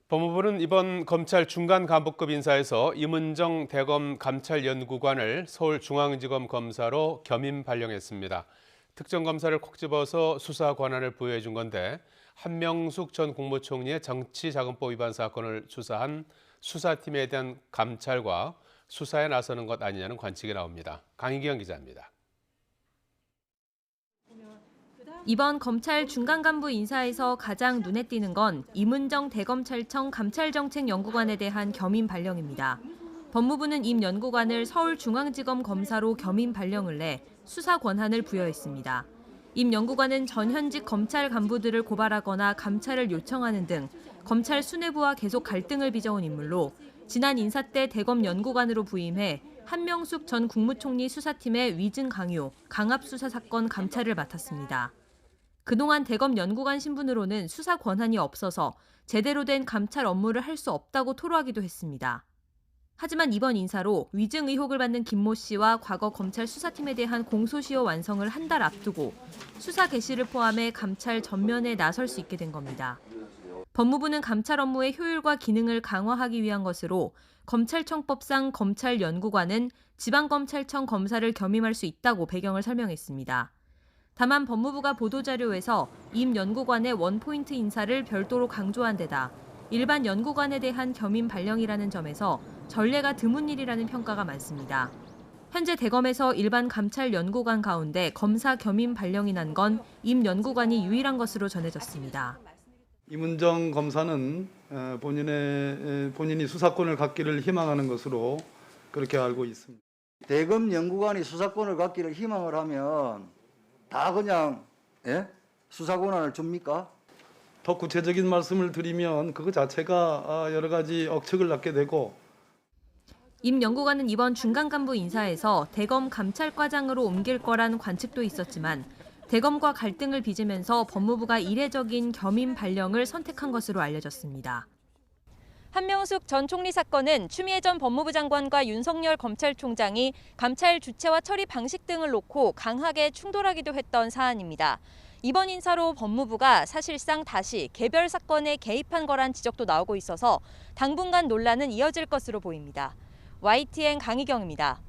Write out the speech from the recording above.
법무부는 이번 검찰 중간간부급 인사에서 임은정 대검 감찰연구관을 서울중앙지검 검사로 겸임 발령했습니다. 특정 검사를 콕 집어서 수사 권한을 부여해 준 건데 한명숙 전 국무총리의 정치자금법 위반 사건을 수사한 수사팀에 대한 감찰과 수사에 나서는 것 아니냐는 관측이 나옵니다. 강희경 기자입니다. 이번 검찰 중간간부 인사에서 가장 눈에 띄는 건 임은정 대검찰청 감찰정책연구관에 대한 겸임 발령입니다. 법무부는 임 연구관을 서울중앙지검 검사로 겸임 발령을 내 수사 권한을 부여했습니다. 임 연구관은 전현직 검찰 간부들을 고발하거나 감찰을 요청하는 등 검찰 수뇌부와 계속 갈등을 빚어온 인물로 지난 인사 때 대검 연구관으로 부임해 한명숙 전 국무총리 수사팀의 위증 강요, 강압수사 사건 감찰을 맡았습니다. 그동안 대검 연구관 신분으로는 수사 권한이 없어서 제대로 된 감찰 업무를 할 수 없다고 토로하기도 했습니다. 하지만 이번 인사로 위증 의혹을 받는 김모 씨와 과거 검찰 수사팀에 대한 공소시효 완성을 한 달 앞두고 수사 개시를 포함해 감찰 전면에 나설 수 있게 된 겁니다. 법무부는 감찰 업무의 효율과 기능을 강화하기 위한 것으로 검찰청법상 검찰연구관은 지방검찰청 검사를 겸임할 수 있다고 배경을 설명했습니다. 다만 법무부가 보도자료에서 임 연구관의 원포인트 인사를 별도로 강조한 데다 일반 연구관에 대한 겸임 발령이라는 점에서 전례가 드문 일이라는 평가가 많습니다. 현재 대검에서 일반 감찰 연구관 가운데 검사 겸임 발령이 난 건 임 연구관이 유일한 것으로 전해졌습니다. 임은정 검사는 본인이 수사권을 갖기를 희망하는 것으로 그렇게 알고 있습니다. 대검 연구관이 수사권을 갖기를 희망을 하면 다 그냥 수사 권한을 줍니까? 더 구체적인 말씀을 드리면 그거 자체가 여러 가지 억측을 낳게 되고 임 연구관은 이번 중간간부 인사에서 대검 감찰과장으로 옮길 거란 관측도 있었지만 대검과 갈등을 빚으면서 법무부가 이례적인 겸임 발령을 선택한 것으로 알려졌습니다. 한명숙 전 총리 사건은 추미애 전 법무부 장관과 윤석열 검찰총장이 감찰 주체와 처리 방식 등을 놓고 강하게 충돌하기도 했던 사안입니다. 이번 인사로 법무부가 사실상 다시 개별 사건에 개입한 거란 지적도 나오고 있어서 당분간 논란은 이어질 것으로 보입니다. YTN 강희경입니다.